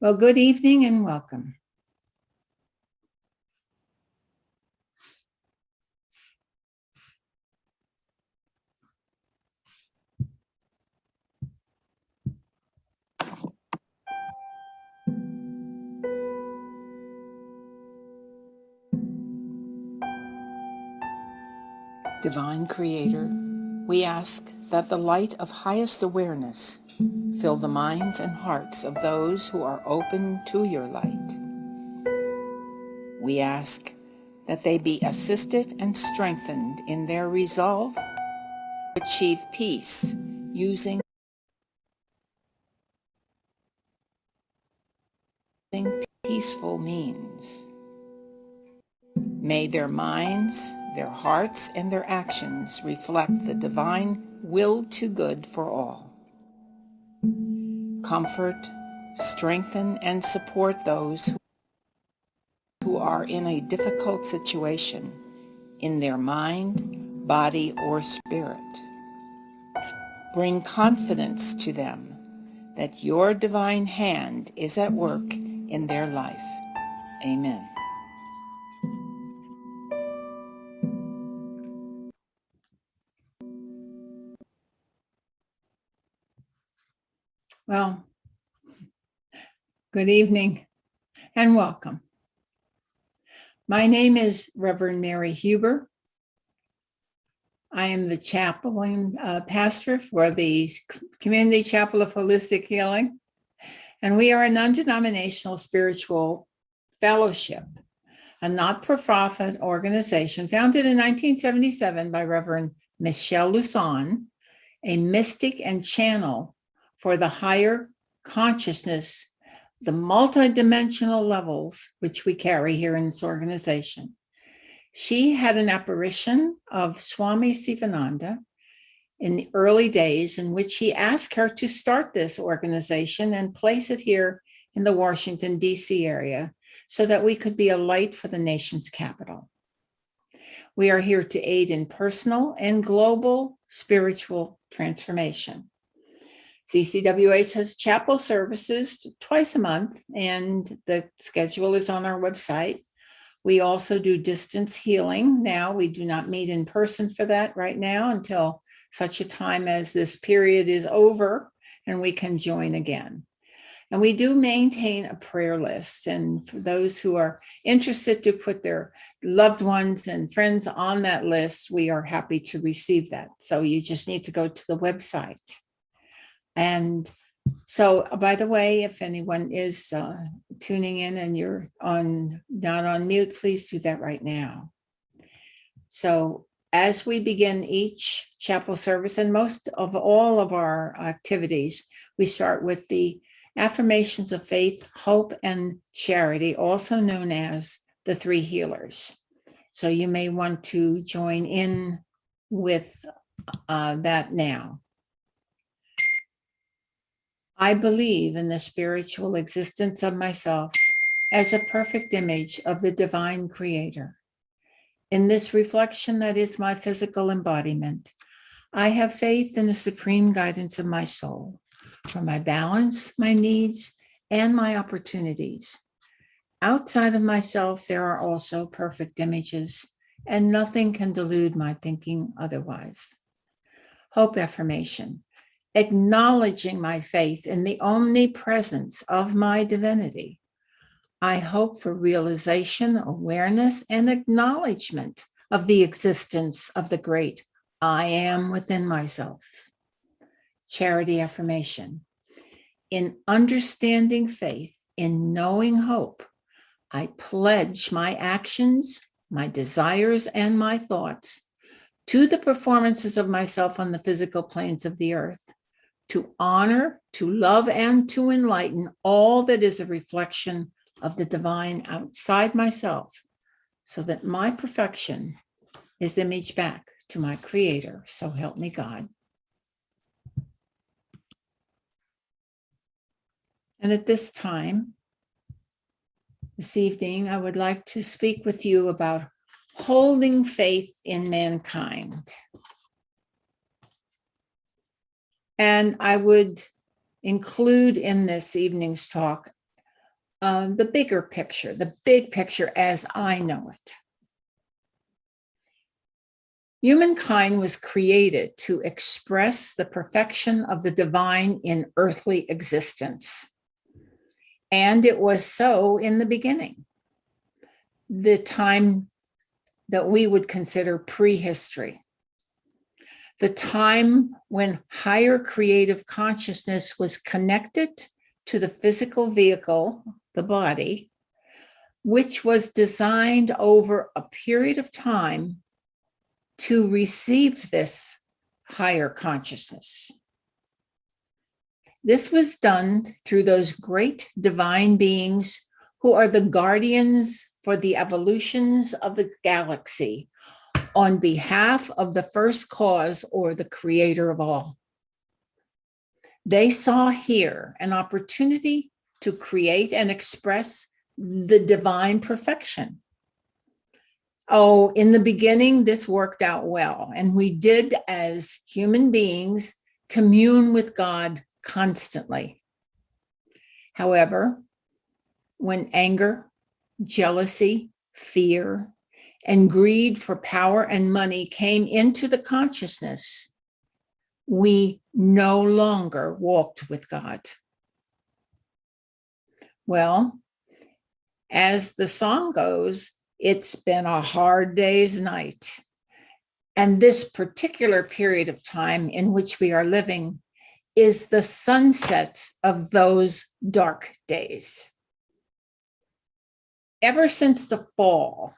Well, good evening and welcome. Divine Creator, we ask that the light of highest awareness fill the minds and hearts of those who are open to your light. We ask that they be assisted and strengthened in their resolve to achieve peace using peaceful means. May their minds, their hearts, and their actions reflect the divine will to good for all. Comfort, strengthen, and support those who are in a difficult situation in their mind, body, or spirit. Bring confidence to them that your divine hand is at work in their life. Amen. Well, good evening and welcome. My name is Reverend Mary Huber. I am the chaplain pastor for the Community Chapel of Holistic Healing, and we are a non-denominational spiritual fellowship, a not-for-profit organization founded in 1977 by Reverend Michelle Luson, a mystic and channel for the higher consciousness, the multidimensional levels which we carry here in this organization. She had an apparition of Swami Sivananda in the early days in which he asked her to start this organization and place it here in the Washington, D.C. area so that we could be a light for the nation's capital. We are here to aid in personal and global spiritual transformation. CCWH has chapel services twice a month, and the schedule is on our website. We also do distance healing now. We do not meet in person for that right now until such a time as this period is over and we can join again. And we do maintain a prayer list. And for those who are interested to put their loved ones and friends on that list, we are happy to receive that. So you just need to go to the website. And so, by the way, if anyone is tuning in and you're not on mute, please do that right now. So as we begin each chapel service and most of all of our activities, we start with the affirmations of faith, hope, and charity, also known as the three healers. So you may want to join in with that now. I believe in the spiritual existence of myself as a perfect image of the divine creator. In this reflection that is my physical embodiment, I have faith in the supreme guidance of my soul for my balance, my needs, and my opportunities. Outside of myself, there are also perfect images, and nothing can delude my thinking otherwise. Hope affirmation. Acknowledging my faith in the omnipresence of my divinity, I hope for realization, awareness, and acknowledgement of the existence of the great I am within myself. Charity affirmation. In understanding faith, in knowing hope, I pledge my actions, my desires, and my thoughts to the performances of myself on the physical planes of the earth, to honor, to love, and to enlighten all that is a reflection of the divine outside myself, so that my perfection is imaged back to my Creator. So help me God. And at this time, this evening, I would like to speak with you about holding faith in mankind. And I would include in this evening's talk the bigger picture, the big picture as I know it. Humankind was created to express the perfection of the divine in earthly existence. And it was so in the beginning, the time that we would consider prehistory, the time when higher creative consciousness was connected to the physical vehicle, the body, which was designed over a period of time to receive this higher consciousness. This was done through those great divine beings who are the guardians for the evolutions of the galaxy on behalf of the first cause or the creator of all. They saw here an opportunity to create and express the divine perfection. Oh, in the beginning, this worked out well, and we did, as human beings, commune with God constantly. However, when anger, jealousy, fear, and greed for power and money came into the consciousness, we no longer walked with God. Well, as the song goes, it's been a hard day's night. And this particular period of time in which we are living is the sunset of those dark days. Ever since the fall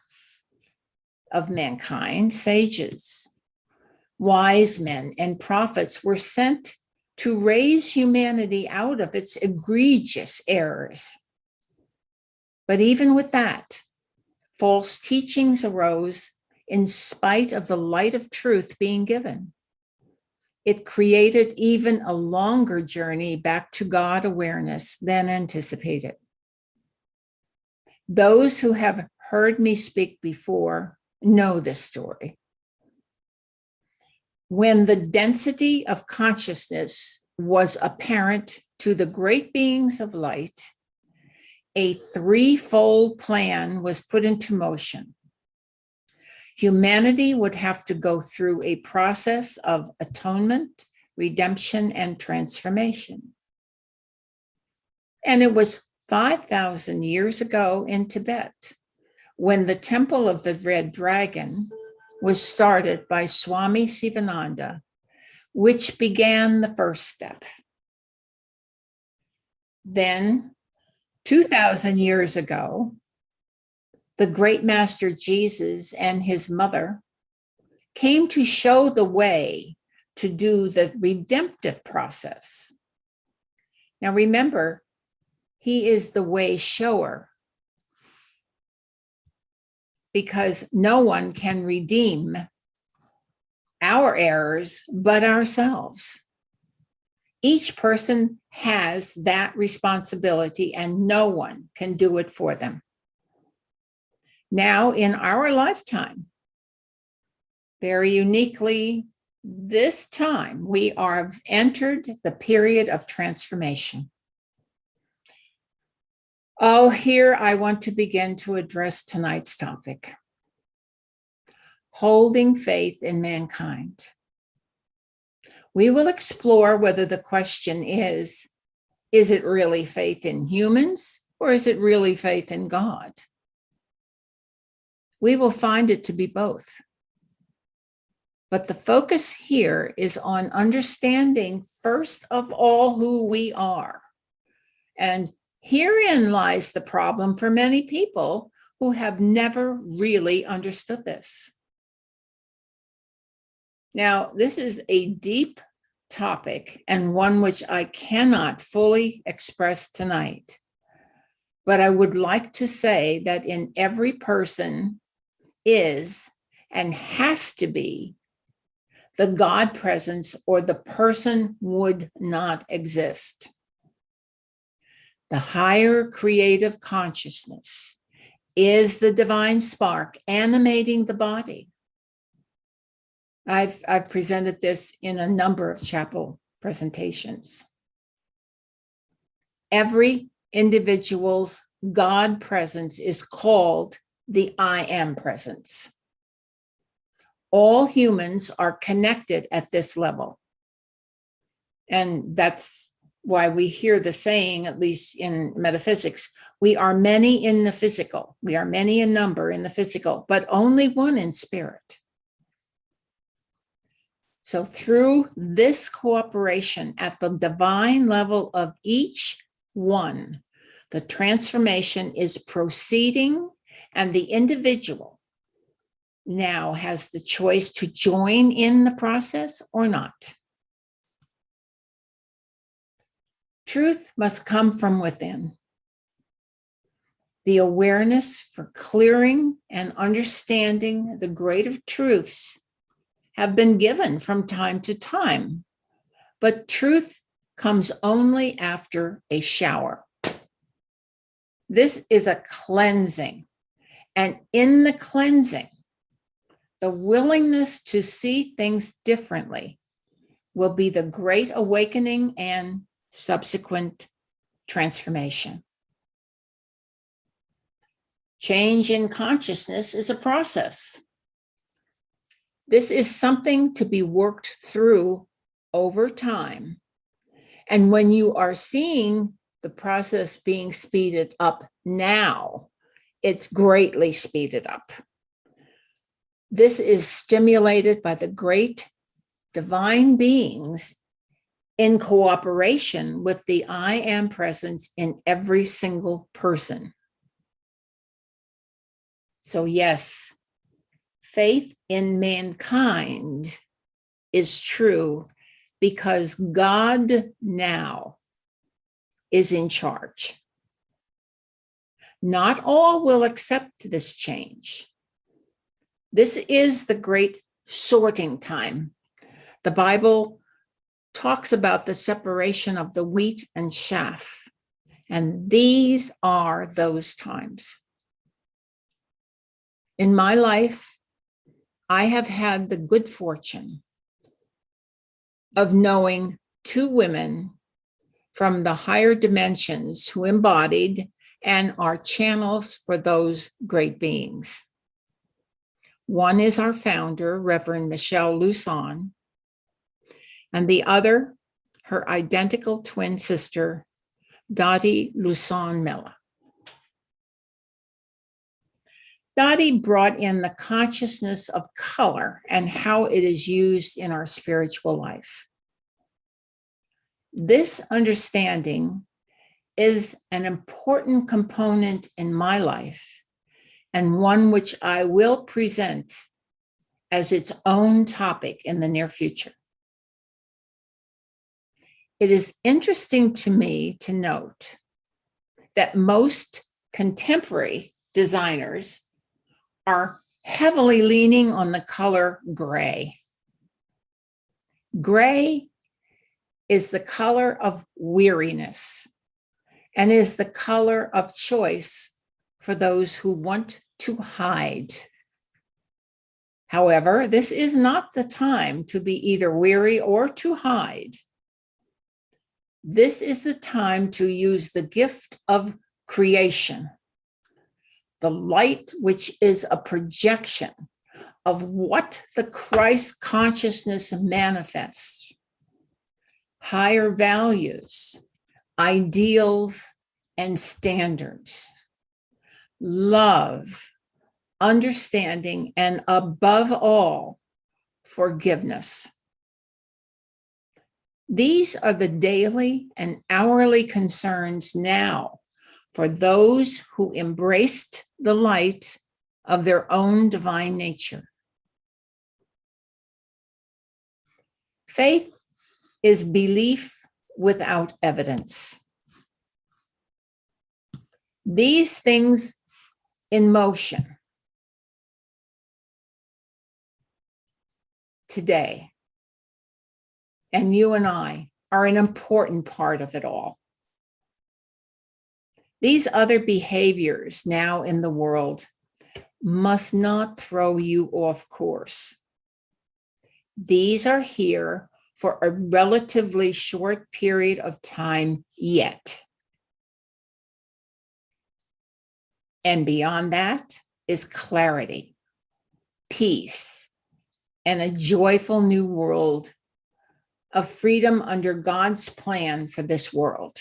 of mankind, sages, wise men, and prophets were sent to raise humanity out of its egregious errors. But even with that, false teachings arose in spite of the light of truth being given. It created even a longer journey back to God awareness than anticipated. Those who have heard me speak before know this story. When the density of consciousness was apparent to the great beings of light, a threefold plan was put into motion. Humanity would have to go through a process of atonement, redemption, and transformation. And it was 5,000 years ago in Tibet when the Temple of the Red Dragon was started by Swami Sivananda, which began the first step. Then, 2,000 years ago, the great master Jesus and his mother came to show the way to do the redemptive process. Now remember, he is the way shower because no one can redeem our errors but ourselves. Each person has that responsibility and no one can do it for them. Now, in our lifetime, very uniquely, this time we are entered the period of transformation. Oh, here I want to begin to address tonight's topic, holding faith in mankind. We will explore whether the question is it really faith in humans or is it really faith in God? We will find it to be both. But the focus here is on understanding, first of all, who we are. And herein lies the problem for many people who have never really understood this. Now, this is a deep topic and one which I cannot fully express tonight. But I would like to say that in every person is and has to be the God presence, or the person would not exist. The higher creative consciousness is the divine spark animating the body. I've presented this in a number of chapel presentations. Every individual's God presence is called the I am presence. All humans are connected at this level. And that's why we hear the saying, at least in metaphysics, we are many in the physical. We are many in number in the physical, but only one in spirit. So through this cooperation at the divine level of each one, the transformation is proceeding, and the individual now has the choice to join in the process or not. Truth must come from within. The awareness for clearing and understanding the greater truths have been given from time to time, but truth comes only after a shower. This is a cleansing, and in the cleansing, the willingness to see things differently will be the great awakening and subsequent transformation. Change in consciousness is a process. This is something to be worked through over time. And when you are seeing the process being speeded up now, it's greatly speeded up. This is stimulated by the great divine beings in cooperation with the I am presence in every single person. So yes, faith in mankind is true because God now is in charge. Not all will accept this change. This is the great sorting time. The Bible talks about the separation of the wheat and chaff, and these are those times. In my life, I have had the good fortune of knowing two women from the higher dimensions who embodied and are channels for those great beings. One is our founder, Reverend Michelle Luson, and the other, her identical twin sister, Dottie Luson Mella. Dottie brought in the consciousness of color and how it is used in our spiritual life. This understanding is an important component in my life, and one which I will present as its own topic in the near future. It is interesting to me to note that most contemporary designers are heavily leaning on the color gray. Gray is the color of weariness and is the color of choice for those who want to hide. However, this is not the time to be either weary or to hide. This is the time to use the gift of creation, the light which is a projection of what the Christ consciousness manifests, higher values, ideals, and standards, love, understanding, and above all, forgiveness. These are the daily and hourly concerns now for those who embraced the light of their own divine nature. Faith is belief without evidence. These things in motion today, and you and I are an important part of it all. These other behaviors now in the world must not throw you off course. These are here for a relatively short period of time yet. And beyond that is clarity, peace, and a joyful new world of freedom under God's plan for this world.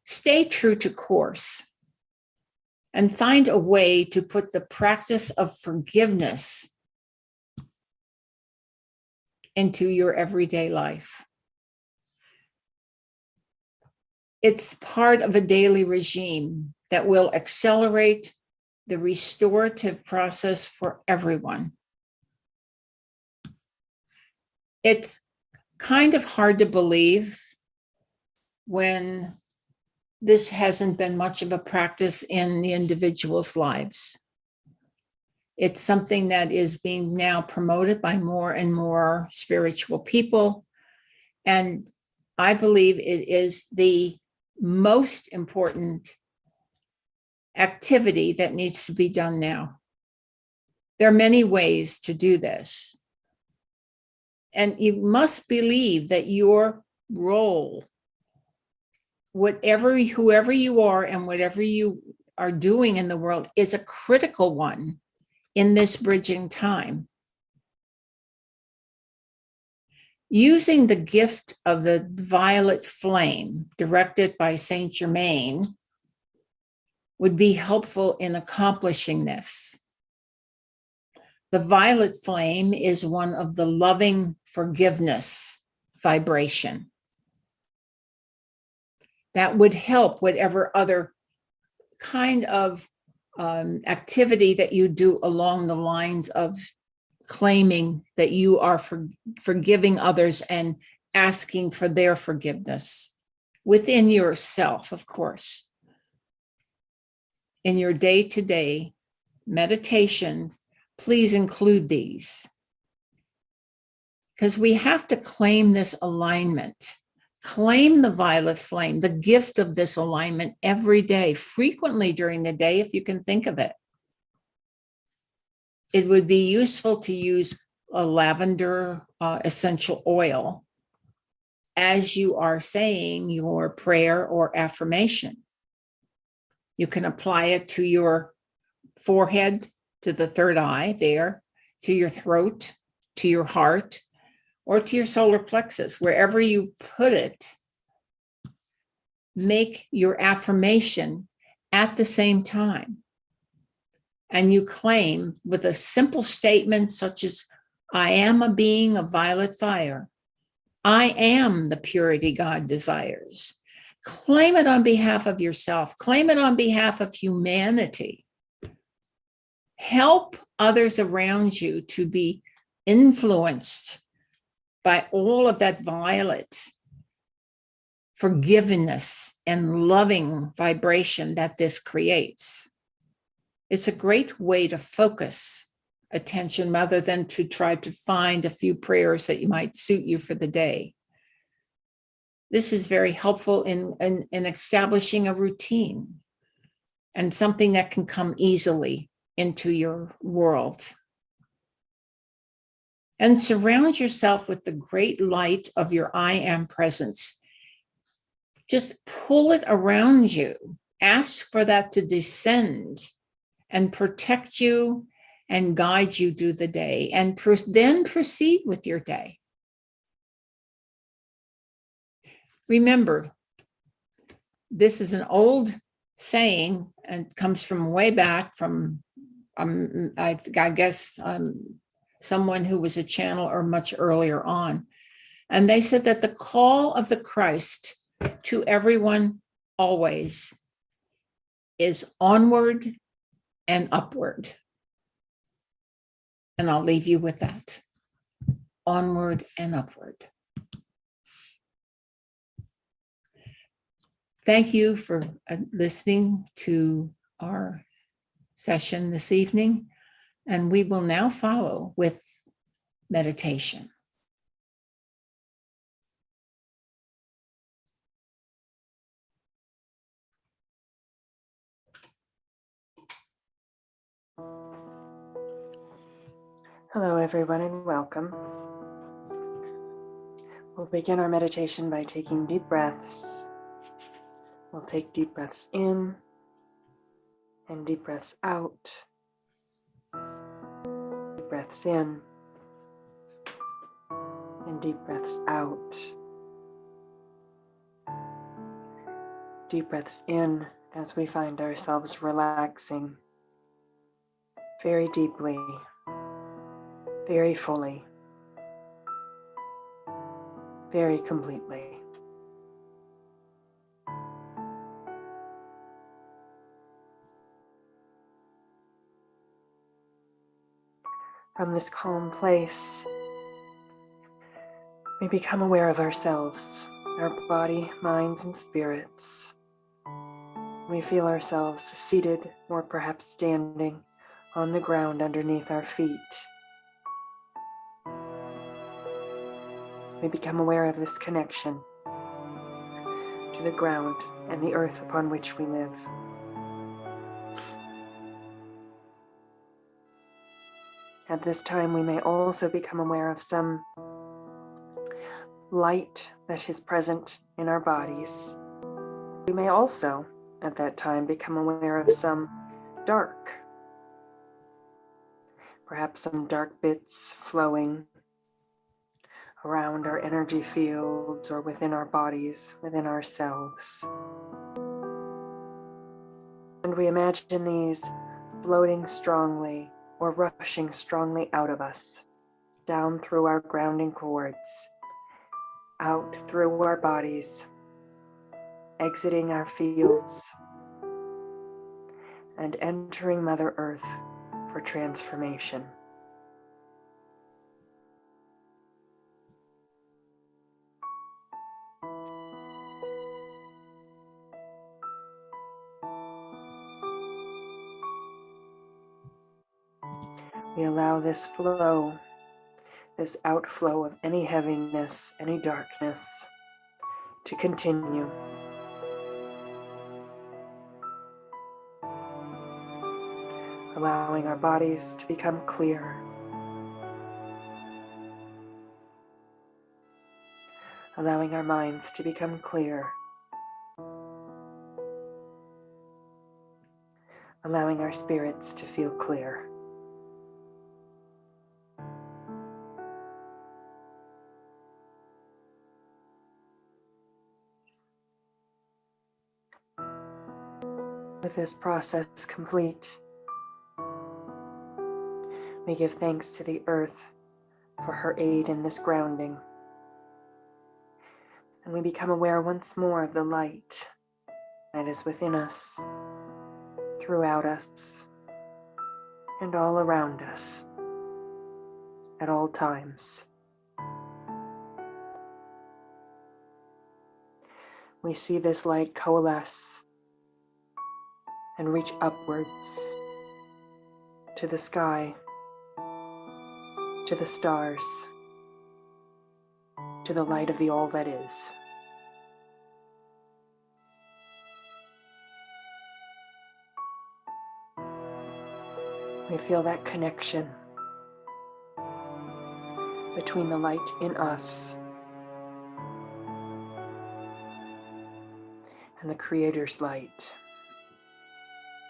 Stay true to course and find a way to put the practice of forgiveness into your everyday life. It's part of a daily regime that will accelerate the restorative process for everyone. It's kind of hard to believe when this hasn't been much of a practice in the individual's lives. It's something that is being now promoted by more and more spiritual people. And I believe it is the most important activity that needs to be done now. There are many ways to do this. And you must believe that your role, whoever you are and whatever you are doing in the world, is a critical one in this bridging time. Using the gift of the violet flame directed by Saint Germain would be helpful in accomplishing this. The violet flame is one of the loving forgiveness vibration that would help whatever other kind of activity that you do along the lines of claiming that you are forgiving others and asking for their forgiveness within yourself, of course. In your day-to-day meditation, please include these, because we have to claim this alignment. Claim the violet flame, the gift of this alignment every day, frequently during the day, if you can think of it. It would be useful to use a lavender essential oil as you are saying your prayer or affirmation. You can apply it to your forehead, to the third eye there, to your throat, to your heart, or to your solar plexus. Wherever you put it, make your affirmation at the same time. And you claim with a simple statement such as, I am a being of violet fire. I am the purity God desires. Claim it on behalf of yourself. Claim it on behalf of humanity. Help others around you to be influenced by all of that violet forgiveness and loving vibration that this creates. It's a great way to focus attention rather than to try to find a few prayers that might suit you for the day. This is very helpful in establishing a routine and something that can come easily into your world. And surround yourself with the great light of your I am presence. Just pull it around you. Ask for that to descend and protect you and guide you through the day, and then proceed with your day. Remember, this is an old saying and comes from way back from, I guess, someone who was a channeler much earlier on. And they said that the call of the Christ to everyone always is onward and upward. And I'll leave you with that. Onward and upward. Thank you for listening to our session this evening. And we will now follow with meditation. Hello, everyone, and welcome. We'll begin our meditation by taking deep breaths We'll take deep breaths in and deep breaths out. Deep breaths in and deep breaths out. Deep breaths in as we find ourselves relaxing very deeply, very fully, very completely. From this calm place, we become aware of ourselves, our body, minds, and spirits. We feel ourselves seated or perhaps standing on the ground underneath our feet. We become aware of this connection to the ground and the earth upon which we live. At this time, we may also become aware of some light that is present in our bodies. We may also, at that time, become aware of some dark, perhaps some dark bits flowing around our energy fields or within our bodies, within ourselves. And we imagine these floating strongly or rushing strongly out of us, down through our grounding cords, out through our bodies, exiting our fields, and entering Mother Earth for transformation. We allow this flow, this outflow of any heaviness, any darkness, to continue. Allowing our bodies to become clear. Allowing our minds to become clear. Allowing our spirits to feel clear. With this process complete, we give thanks to the earth for her aid in this grounding. And we become aware once more of the light that is within us, throughout us, and all around us at all times. We see this light coalesce and reach upwards to the sky, to the stars, to the light of the all that is. We feel that connection between the light in us and the Creator's light,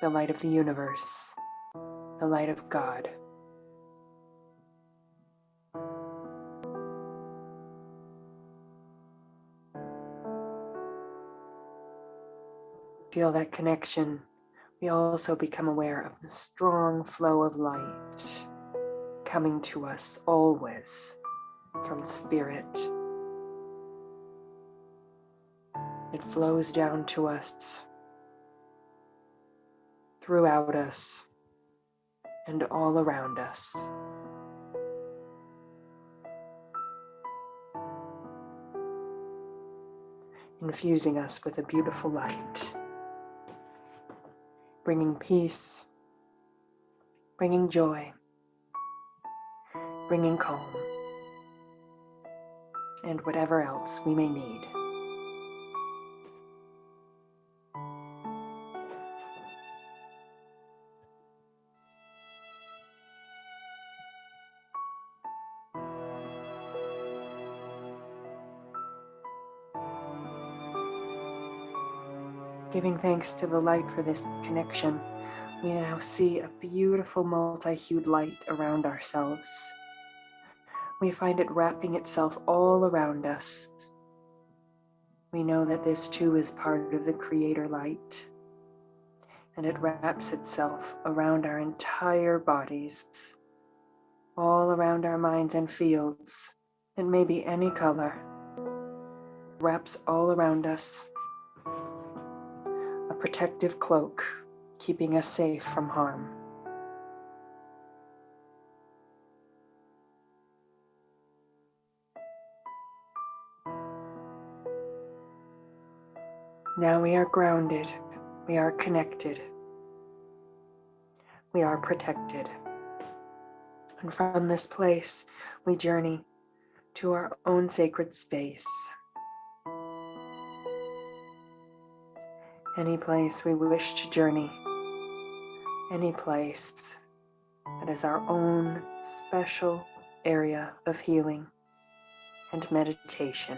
the light of the universe, the light of God. Feel that connection. We also become aware of the strong flow of light coming to us always from Spirit. It flows down to us, throughout us, and all around us. Infusing us with a beautiful light, bringing peace, bringing joy, bringing calm, and whatever else we may need. Giving thanks to the light for this connection, we now see a beautiful multi-hued light around ourselves. We find it wrapping itself all around us. We know that this too is part of the Creator light, and it wraps itself around our entire bodies, all around our minds and fields. It may be any color. It wraps all around us. A protective cloak, keeping us safe from harm. Now we are grounded, we are connected, we are protected. And from this place, we journey to our own sacred space. Any place we wish to journey, any place that is our own special area of healing and meditation.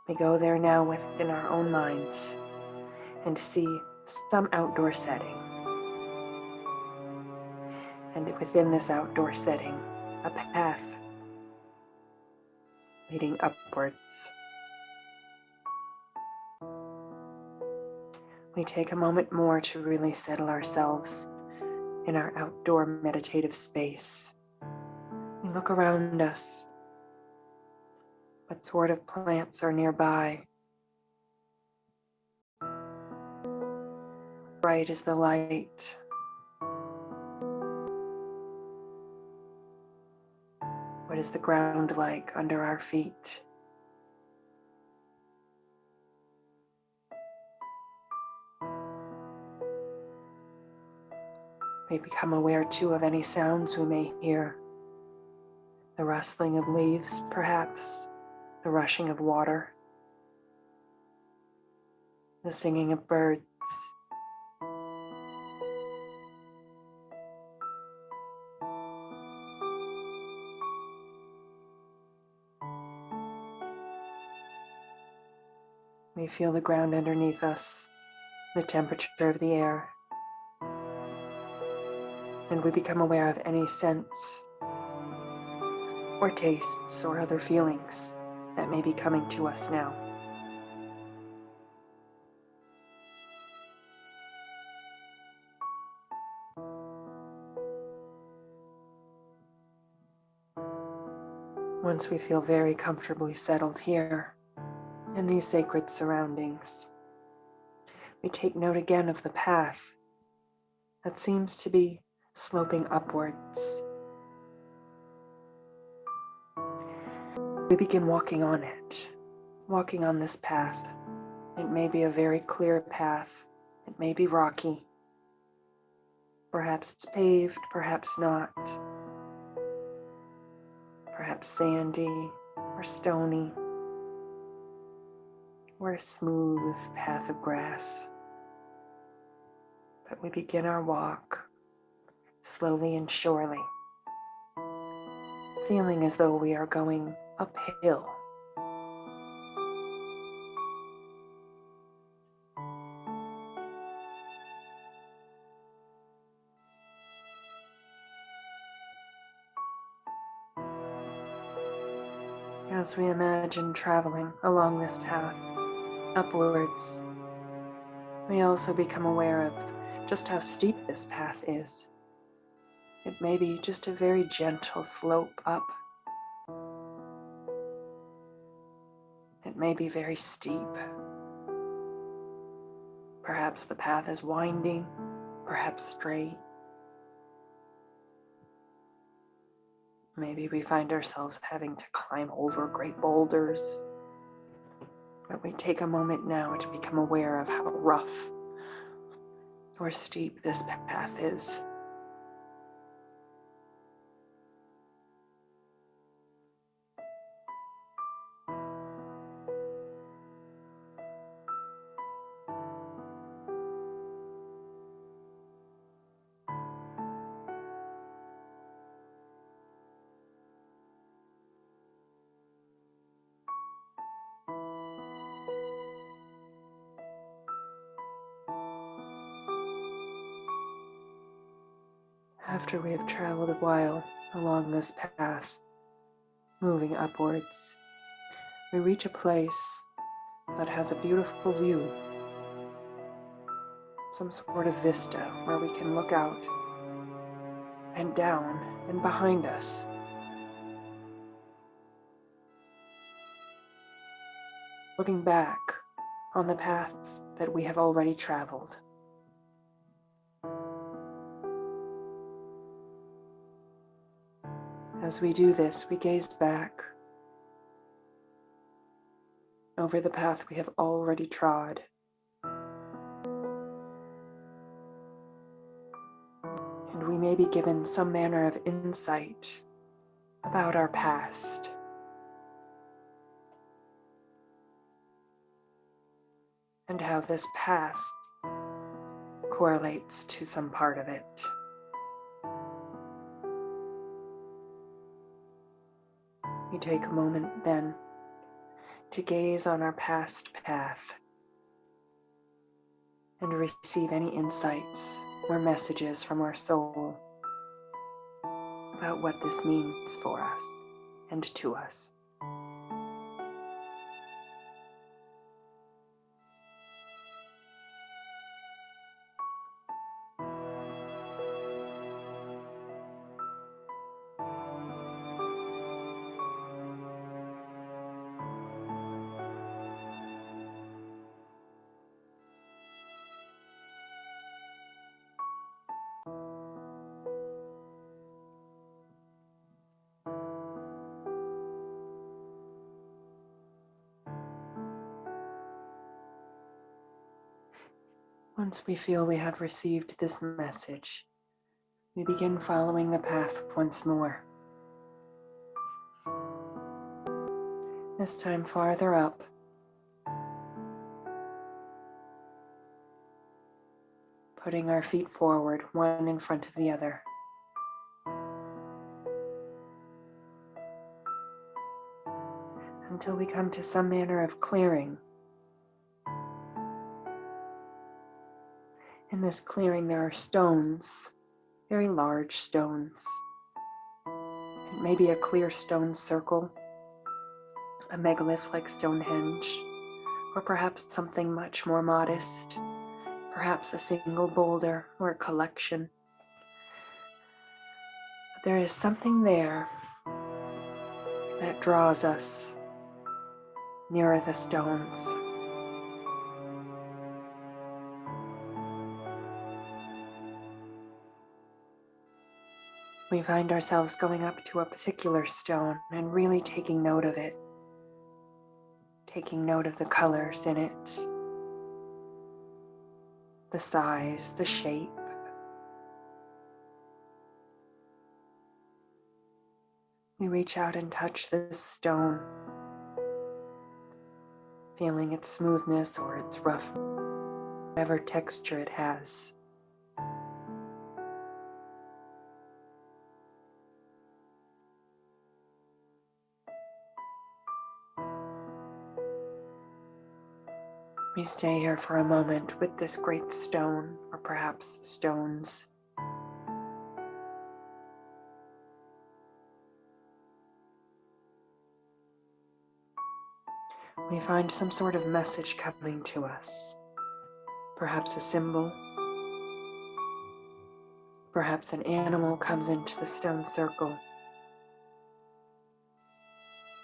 We go there now within our own minds and see some outdoor setting. And within this outdoor setting, a path leading upwards. We take a moment more to really settle ourselves in our outdoor meditative space. We look around us. What sort of plants are nearby? Bright is the light. What is the ground like under our feet? We become aware too of any sounds we may hear. The rustling of leaves, perhaps. The rushing of water, the singing of birds. We feel the ground underneath us, the temperature of the air, and we become aware of any scents or tastes or other feelings that may be coming to us now. Once we feel very comfortably settled here in these sacred surroundings, we take note again of the path that seems to be sloping upwards. We begin walking on it, walking on this path. It may be a very clear path. It may be rocky. Perhaps it's paved, perhaps not. Perhaps sandy or stony, or a smooth path of grass. But we begin our walk slowly and surely, feeling as though we are going uphill. As we imagine traveling along this path upwards, we also become aware of just how steep this path is. It may be just a very gentle slope up. It may be very steep. Perhaps the path is winding, perhaps straight. Maybe we find ourselves having to climb over great boulders. But we take a moment now to become aware of how rough or steep this path is. After we have traveled a while along this path, moving upwards, we reach a place that has a beautiful view, some sort of vista where we can look out and down and behind us. Looking back on the path that we have already traveled. As we do this, we gaze back over the path we have already trod. And we may be given some manner of insight about our past. And how this path correlates to some part of it. We take a moment then to gaze on our past path and receive any insights or messages from our soul about what this means for us and to us. Once we feel we have received this message, we begin following the path once more. This time farther up, putting our feet forward, one in front of the other. Until we come to some manner of clearing. In this clearing there are stones, very large stones. It may be a clear stone circle, a megalith like Stonehenge, or perhaps something much more modest, perhaps a single boulder or a collection. But there is something there that draws us nearer the stones. We find ourselves going up to a particular stone and really taking note of it, taking note of the colors in it, the size, the shape. We reach out and touch this stone, feeling its smoothness or its rough, whatever texture it has. We stay here for a moment with this great stone, or perhaps stones. We find some sort of message coming to us. Perhaps a symbol. Perhaps an animal comes into the stone circle.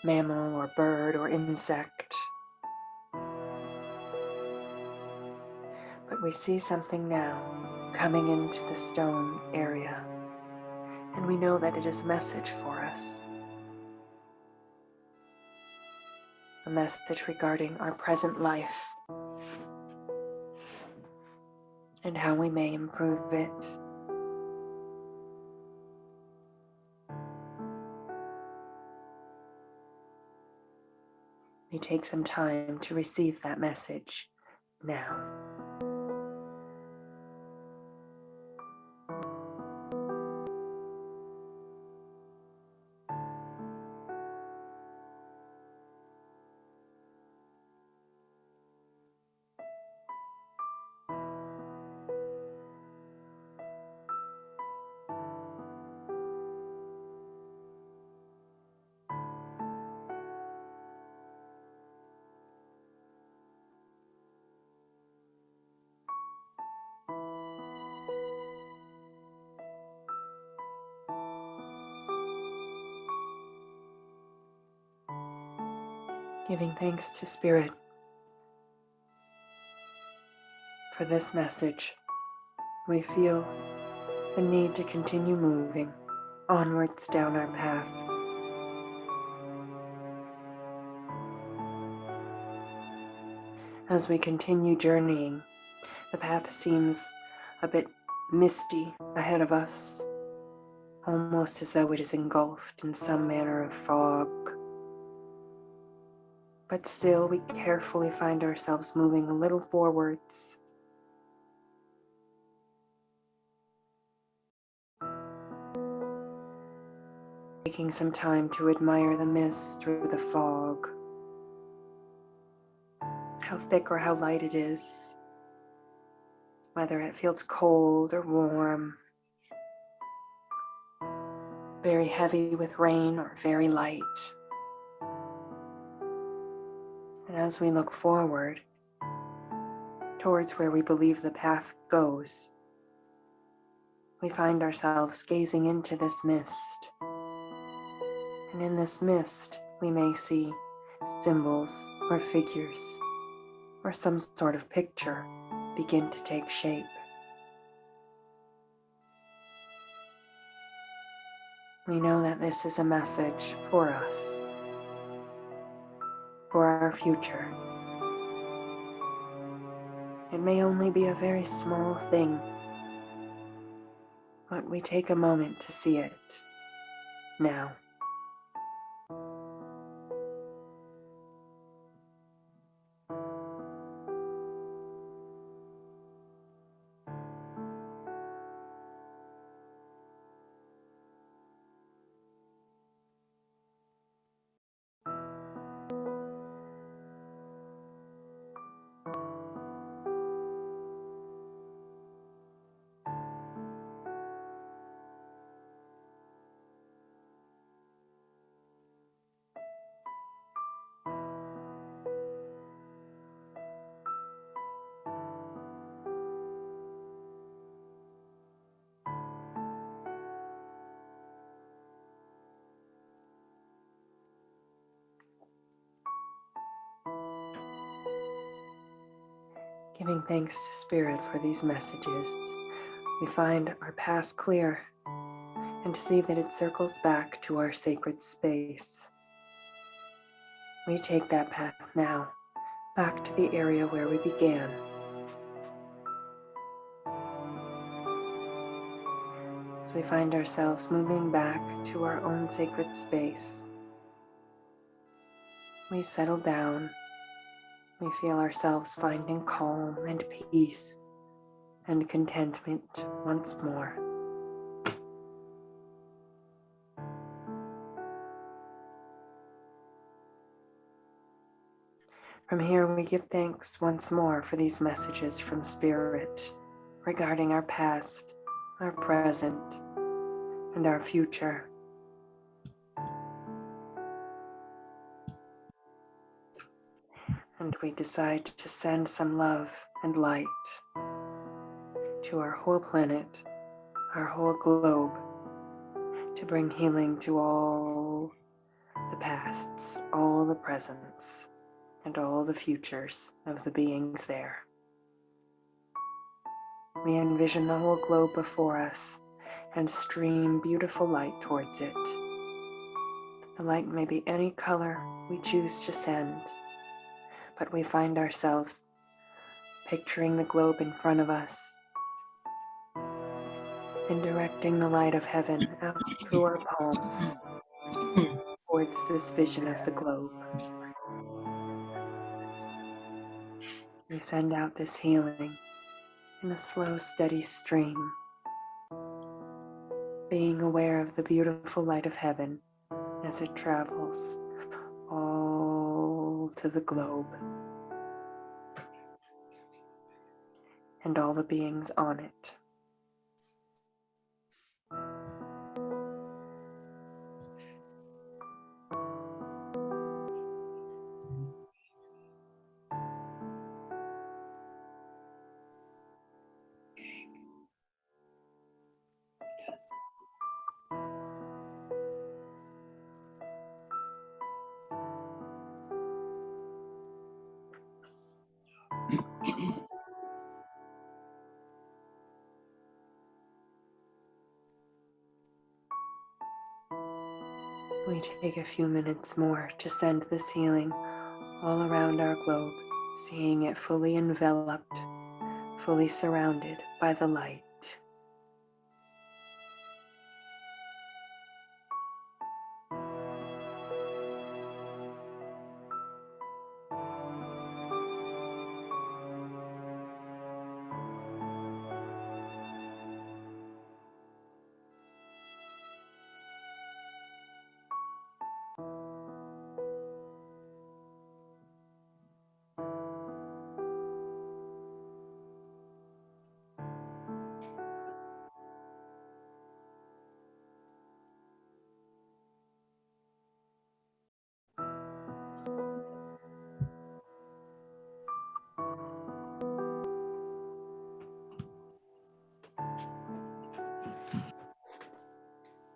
Mammal or bird or insect. But we see something now coming into the stone area, and we know that it is a message for us. A message regarding our present life and how we may improve it. We take some time to receive that message now. Giving thanks to Spirit for this message, we feel the need to continue moving onwards down our path. As we continue journeying, the path seems a bit misty ahead of us, almost as though it is engulfed in some manner of fog. But still, we carefully find ourselves moving a little forwards. Taking some time to admire the mist or the fog, how thick or how light it is, whether it feels cold or warm, very heavy with rain or very light. And as we look forward towards where we believe the path goes, we find ourselves gazing into this mist. And in this mist, we may see symbols or figures or some sort of picture begin to take shape. We know that this is a message for us, for our future. It may only be a very small thing, but we take a moment to see it now. Giving thanks to Spirit for these messages, we find our path clear and see that it circles back to our sacred space. We take that path now back to the area where we began. As we find ourselves moving back to our own sacred space, we settle down. We feel ourselves finding calm and peace and contentment once more. From here, we give thanks once more for these messages from Spirit regarding our past, our present, and our future. And we decide to send some love and light to our whole planet, our whole globe, to bring healing to all the pasts, all the presents, and all the futures of the beings there. We envision the whole globe before us and stream beautiful light towards it. The light may be any color we choose to send, but we find ourselves picturing the globe in front of us and directing the light of heaven out through our palms towards this vision of the globe. We send out this healing in a slow, steady stream, being aware of the beautiful light of heaven as it travels all to the globe and all the beings on it. We take a few minutes more to send this healing all around our globe, seeing it fully enveloped, fully surrounded by the light.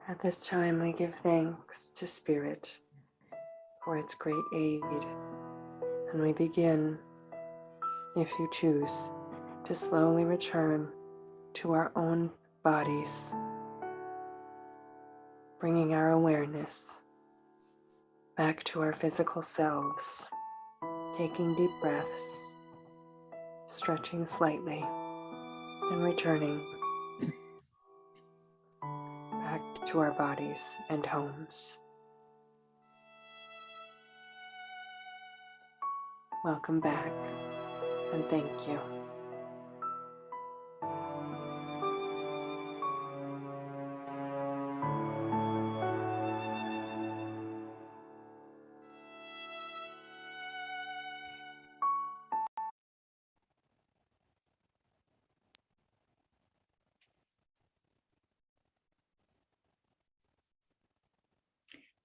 At this time, I give thanks to Spirit for its great aid, and we begin, if you choose, to slowly return to our own bodies, bringing our awareness back to our physical selves, taking deep breaths, stretching slightly, and returning back to our bodies and homes. Welcome back, and thank you.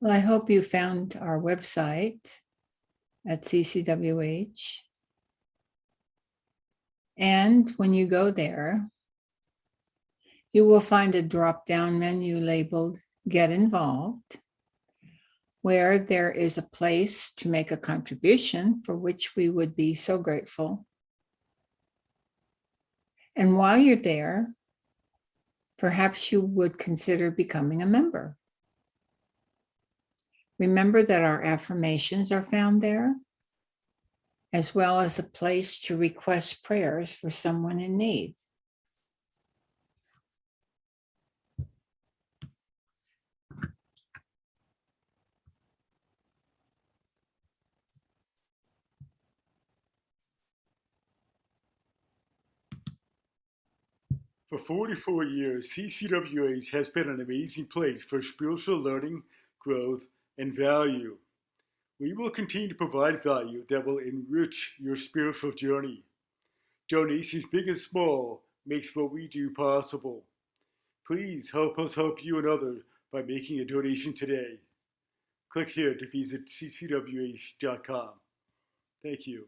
Well, I hope you found our website at CCWH. And when you go there, you will find a drop-down menu labeled Get Involved, where there is a place to make a contribution, for which we would be so grateful. And while you're there, perhaps you would consider becoming a member. Remember that our affirmations are found there, as well as a place to request prayers for someone in need. For 44 years, CCWH has been an amazing place for spiritual learning, growth, and value. We will continue to provide value that will enrich your spiritual journey. Donations big and small makes what we do possible. Please help us help you and others by making a donation today. Click here to visit ccwh.com. Thank you.